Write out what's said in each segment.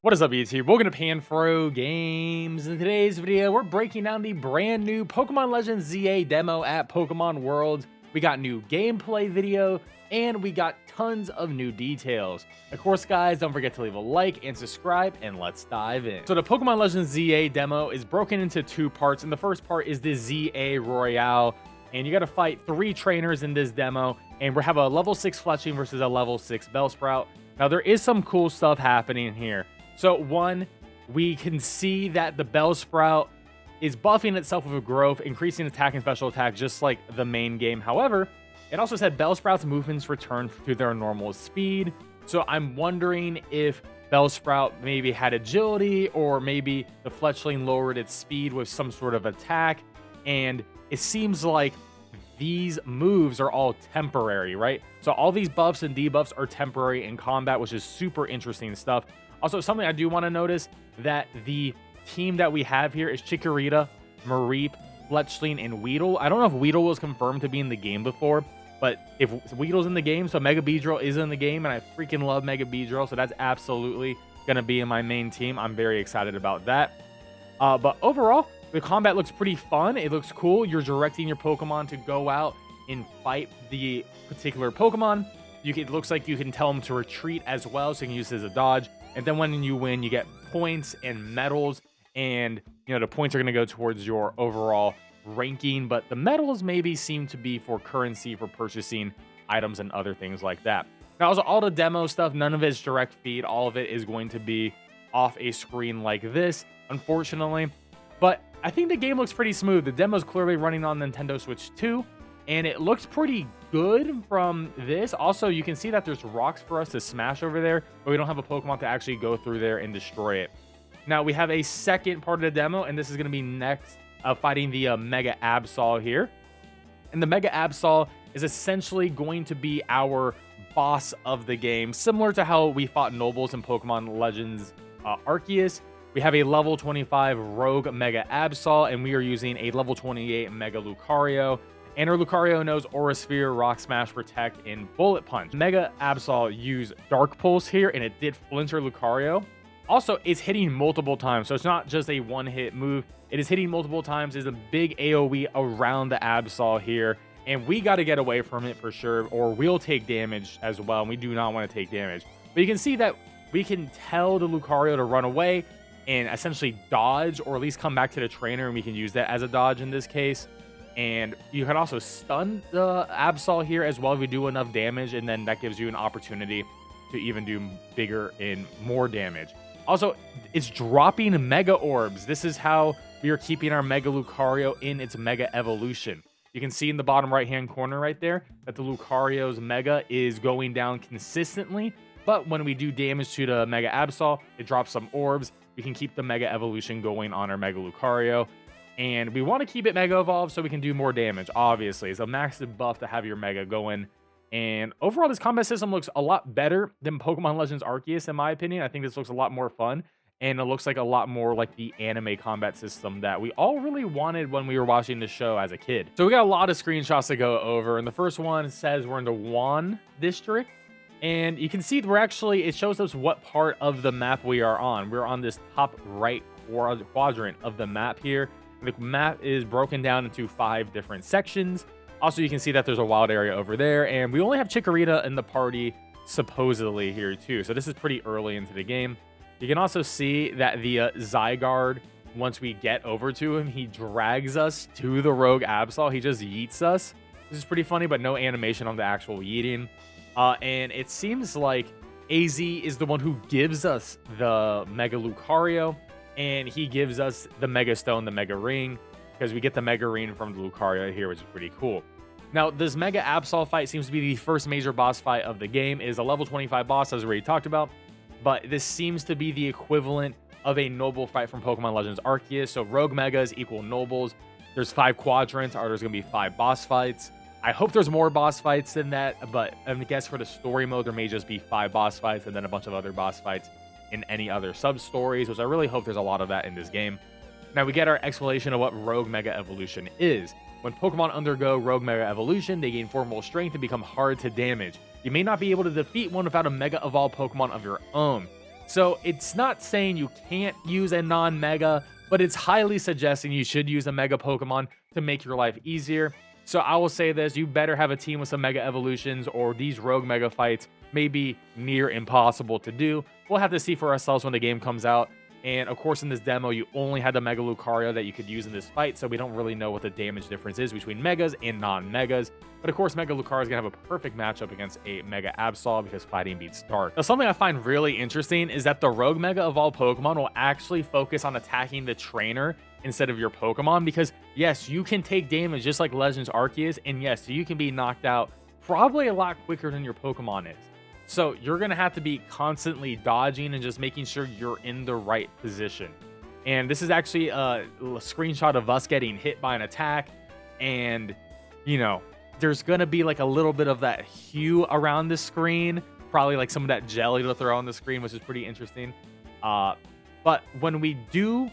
What is up, YouTube? Welcome to PanFro Games. In today's video, we're breaking down the brand new Pokemon Legends ZA demo at Pokemon World. We got new gameplay video, and we got tons of new details. Of course, guys, don't forget to leave a like and subscribe, and let's dive in. So the Pokemon Legends ZA demo is broken into two parts, and the first part is the ZA Royale, and you got to fight 3 trainers in this demo, and we have a level 6 Fletchling versus a level 6 Bellsprout. Now, there is some cool stuff happening here. So one, we can see that the Bellsprout is buffing itself with a growth, increasing attack and special attack just like the main game. However, it also said Bellsprout's movements return to their normal speed. So I'm wondering if Bellsprout maybe had agility, or maybe the Fletchling lowered its speed with some sort of attack. And it seems like these moves are all temporary, right? So all these buffs and debuffs are temporary in combat, which is super interesting stuff. Also, something I do want to notice, that the team that we have here is Chikorita, Mareep, Fletchling, and Weedle. I don't know if Weedle was confirmed to be in the game before, but if Weedle's in the game, so Mega Beedrill is in the game, and I freaking love Mega Beedrill, so that's absolutely going to be in my main team. I'm very excited about that. But overall, the combat looks pretty fun. It looks cool. You're directing your Pokemon to go out and fight the particular Pokemon. It looks like you can tell them to retreat as well, so you can use it as a dodge. And then when you win, you get points and medals, and the points are going to go towards your overall ranking, but the medals maybe seem to be for currency for purchasing items and other things like that. Now, also, all the demo stuff, none of it's direct feed. All of it is going to be off a screen like this, unfortunately. But I think the game looks pretty smooth. The demo is clearly running on Nintendo Switch 2, and it looks pretty good from this. Also, you can see that there's rocks for us to smash over there, but we don't have a Pokemon to actually go through there and destroy it. Now, we have a second part of the demo, and this is going to be next, fighting the Mega Absol here. And the Mega Absol is essentially going to be our boss of the game, similar to how we fought Nobles in Pokemon Legends Arceus. We have a level 25 Rogue Mega Absol, and we are using a level 28 Mega Lucario. And our Lucario knows Aura Sphere, Rock Smash, Protect, and Bullet Punch. Mega Absol used Dark Pulse here, and it did flinch our Lucario. Also, it's hitting multiple times, so it's not just a one-hit move. It is hitting multiple times. There's a big AoE around the Absol here, and we got to get away from it for sure, or we'll take damage as well, and we do not want to take damage. But you can see that we can tell the Lucario to run away and essentially dodge, or at least come back to the trainer, and we can use that as a dodge in this case. And you can also stun the Absol here as well if you do enough damage, and then that gives you an opportunity to even do bigger and more damage. Also, it's dropping Mega Orbs. This is how we are keeping our Mega Lucario in its Mega Evolution. You can see in the bottom right-hand corner right there that the Lucario's Mega is going down consistently, but when we do damage to the Mega Absol, it drops some orbs. We can keep the Mega Evolution going on our Mega Lucario. And we want to keep it Mega Evolved so we can do more damage, obviously. It's a massive buff to have your Mega going. And overall, this combat system looks a lot better than Pokemon Legends Arceus, in my opinion. I think this looks a lot more fun. And it looks like a lot more like the anime combat system that we all really wanted when we were watching the show as a kid. So we got a lot of screenshots to go over. And the first one says we're in the Wan District. And you can see it shows us what part of the map we are on. We're on this top right quadrant of the map here. The map is broken down into 5 different sections. Also, you can see that there's a wild area over there, and we only have Chikorita in the party supposedly here too. So this is pretty early into the game. You can also see that the Zygarde, once we get over to him, he drags us to the Rogue Absol. He just yeets us. This is pretty funny, but no animation on the actual yeeting. And it seems like AZ is the one who gives us the Mega Lucario. And he gives us the Mega Stone, the Mega Ring, because we get the Mega Ring from the Lucario here, which is pretty cool. Now, this Mega Absol fight seems to be the first major boss fight of the game. It is a level 25 boss, as we already talked about. But this seems to be the equivalent of a Noble fight from Pokemon Legends Arceus. So Rogue Megas equal Nobles. There's 5 quadrants, or there's going to be 5 boss fights. I hope there's more boss fights than that, but I guess for the story mode, there may just be 5 boss fights and then a bunch of other boss fights in any other sub-stories, which I really hope there's a lot of that in this game. Now we get our explanation of what Rogue Mega Evolution is. When Pokemon undergo Rogue Mega Evolution, they gain formidable strength and become hard to damage. You may not be able to defeat one without a Mega Evolved Pokemon of your own. So it's not saying you can't use a non-mega, but it's highly suggesting you should use a mega Pokemon to make your life easier. So I will say this, you better have a team with some mega evolutions, or these rogue mega fights may be near impossible to do. We'll have to see for ourselves when the game comes out. And of course, in this demo, you only had the Mega Lucario that you could use in this fight, so we don't really know what the damage difference is between Megas and non-Megas. But of course, Mega Lucario is going to have a perfect matchup against a Mega Absol because fighting beats Dark. Now, something I find really interesting is that the Rogue Mega of all Pokemon will actually focus on attacking the trainer instead of your Pokemon, because yes, you can take damage just like Legends Arceus, and yes, you can be knocked out probably a lot quicker than your Pokemon is. So you're going to have to be constantly dodging and just making sure you're in the right position. And this is actually a screenshot of us getting hit by an attack. And, you know, there's going to be like a little bit of that hue around the screen. Probably like some of that jelly to throw on the screen, which is pretty interesting. But when we do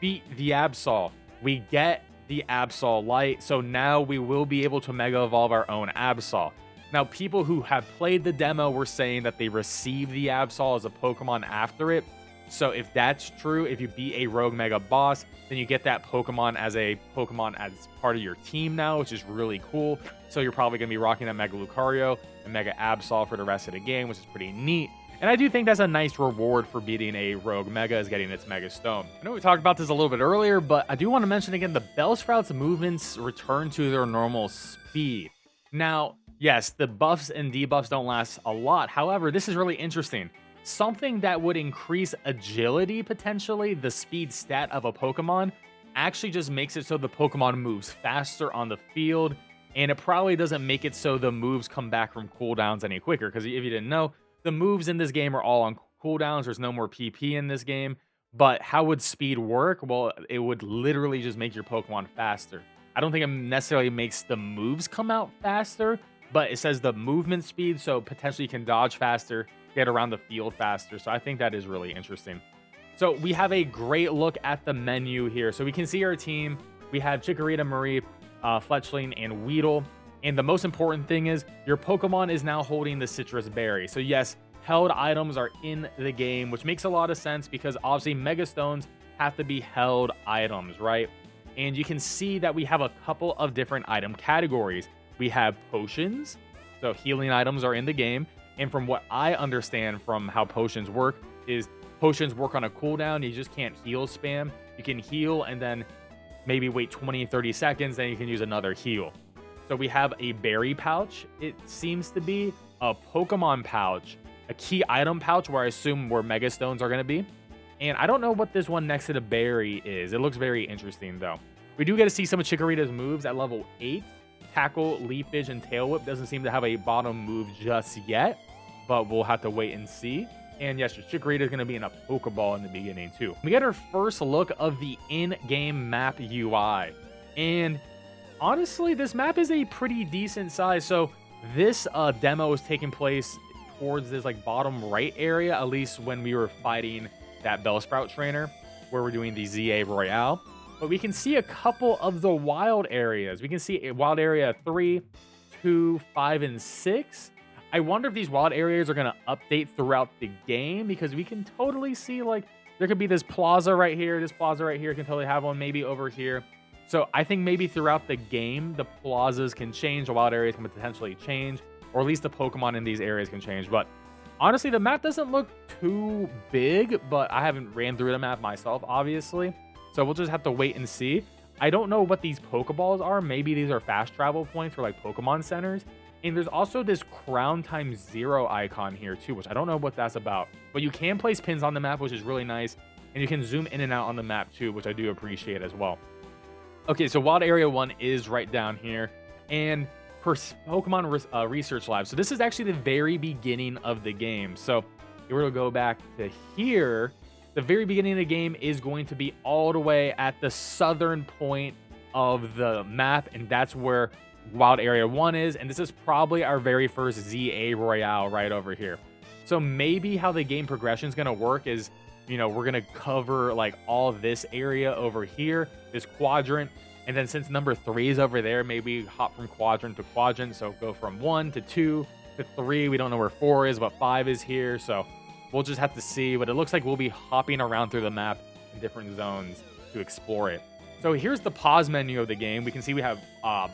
beat the Absol, we get the Absol Light. So now we will be able to Mega Evolve our own Absol. Now, people who have played the demo were saying that they receive the Absol as a Pokemon after it. So if that's true, if you beat a Rogue Mega boss, then you get that Pokemon as part of your team now, which is really cool. So you're probably going to be rocking that Mega Lucario and Mega Absol for the rest of the game, which is pretty neat. And I do think that's a nice reward for beating a Rogue Mega, is getting its Mega Stone. I know we talked about this a little bit earlier, but I do want to mention again, the Bellsprout's movements return to their normal speed. Now, yes, the buffs and debuffs don't last a lot. However, this is really interesting. Something that would increase agility, potentially, the speed stat of a Pokemon, actually just makes it so the Pokemon moves faster on the field, and it probably doesn't make it so the moves come back from cooldowns any quicker, because if you didn't know, the moves in this game are all on cooldowns. There's no more PP in this game. But how would speed work? Well, it would literally just make your Pokemon faster. I don't think it necessarily makes the moves come out faster, but it says the movement speed, so potentially you can dodge faster, get around the field faster. So I think that is really interesting. So we have a great look at the menu here. So we can see our team. We have Chikorita, Marie, Fletchling, and Weedle. And the most important thing is your Pokemon is now holding the Citrus Berry. So yes, held items are in the game, which makes a lot of sense because obviously Mega Stones have to be held items, right? And you can see that we have a couple of different item categories. We have potions, so healing items are in the game. And from what I understand from how potions work is potions work on a cooldown. You just can't heal spam. You can heal and then maybe wait 20, 30 seconds, then you can use another heal. So we have a berry pouch, it seems to be, a Pokemon pouch, a key item pouch where I assume where Mega Stones are going to be. And I don't know what this one next to the berry is. It looks very interesting, though. We do get to see some of Chikorita's moves at level 8. Tackle, Leafage, and Tail Whip doesn't seem to have a bottom move just yet, but we'll have to wait and see. And yes, Chikorita is going to be in a Pokeball in the beginning, too. We get our first look of the in-game map UI. And honestly, this map is a pretty decent size. So this demo is taking place towards this like bottom right area, at least when we were fighting that Bellsprout trainer, where we're doing the ZA Royale. But we can see a couple of the wild areas. We can see wild area 3, 2, 5, and 6. I wonder if these wild areas are going to update throughout the game, because we can totally see like there could be this plaza right here. This plaza right here can totally have one, maybe over here. So I think maybe throughout the game, the plazas can change, the wild areas can potentially change, or at least the Pokemon in these areas can change. But honestly, the map doesn't look too big, but I haven't ran through the map myself, obviously. So we'll just have to wait and see. I don't know what these Pokeballs are. Maybe these are fast travel points for like Pokemon centers. And there's also this crown times 0 icon here too, which I don't know what that's about. But you can place pins on the map, which is really nice. And you can zoom in and out on the map too, which I do appreciate as well. Okay, so Wild Area 1 is right down here. And per Pokemon Research Lab. So this is actually the very beginning of the game. So if we were to go back to here, the very beginning of the game is going to be all the way at the southern point of the map. And that's where Wild Area 1 is. And this is probably our very first ZA Royale right over here. So maybe how the game progression is going to work is, you know, we're going to cover like all this area over here, this quadrant. And then since number 3 is over there, maybe hop from quadrant to quadrant. So go from 1 to 2 to 3. We don't know where 4 is, but 5 is here. So We'll just have to see, but it looks like we'll be hopping around through the map in different zones to explore it. So here's the pause menu of the game. We can see we have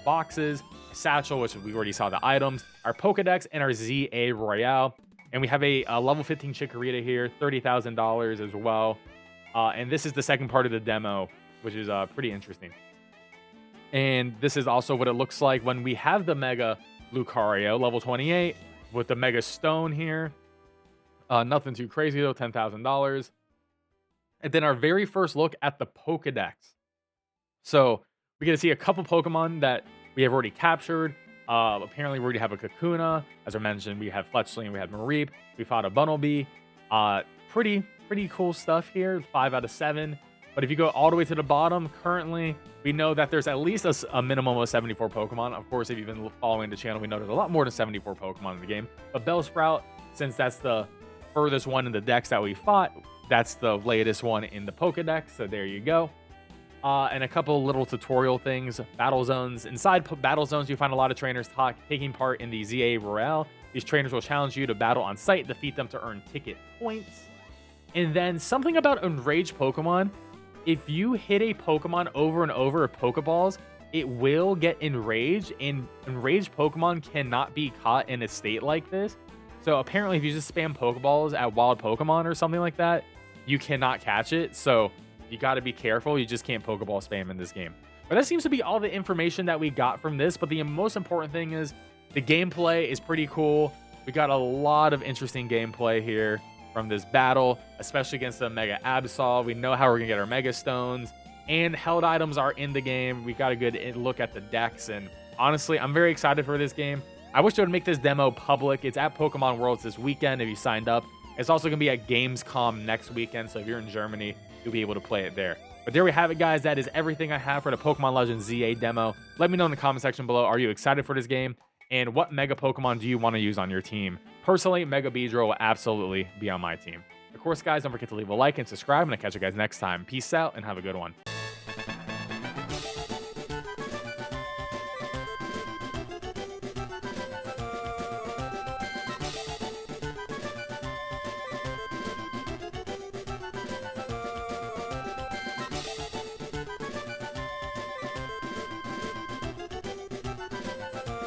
boxes, a satchel, which we already saw the items, our Pokédex, and our ZA Royale. And we have a level 15 Chikorita here, $30,000 as well. And this is the second part of the demo, which is pretty interesting. And this is also what it looks like when we have the Mega Lucario, level 28, with the Mega Stone here. Nothing too crazy though, $10,000. And then our very first look at the Pokédex. So we get to see a couple Pokemon that we have already captured. Apparently we already have a Kakuna. As I mentioned, we have Fletchling, we had Mareep, we fought a Bunnelby. Pretty cool stuff here, 5 out of 7. But if you go all the way to the bottom, currently we know that there's at least a minimum of 74 Pokemon. Of course, if you've been following the channel, we know there's a lot more than 74 Pokemon in the game. But Bellsprout, since that's the furthest one in the decks that we fought, that's the latest one in the Pokédex. So there you go. And a couple little tutorial things, battle zones. Inside battle zones, you find a lot of trainers taking part in the ZA Royale. These trainers will challenge you to battle on site, defeat them to earn ticket points. And then something about enraged Pokemon. If you hit a Pokemon over and over with Pokeballs, it will get enraged, and enraged Pokemon cannot be caught in a state like this. So apparently if you just spam Pokeballs at wild Pokemon or something like that, you cannot catch it. So you got to be careful. You just can't Pokeball spam in this game. But that seems to be all the information that we got from this. But the most important thing is the gameplay is pretty cool. We got a lot of interesting gameplay here from this battle, especially against the Mega Absol. We know how we're going to get our Mega Stones. And held items are in the game. We got a good look at the decks. And honestly, I'm very excited for this game. I wish they would make this demo public. It's at Pokemon Worlds this weekend if you signed up. It's also going to be at Gamescom next weekend. So if you're in Germany, you'll be able to play it there. But there we have it, guys. That is everything I have for the Pokemon Legends ZA demo. Let me know in the comment section below. Are you excited for this game? And what Mega Pokemon do you want to use on your team? Personally, Mega Beedrill will absolutely be on my team. Of course, guys, don't forget to leave a like and subscribe. And I'll catch you guys next time. Peace out and have a good one.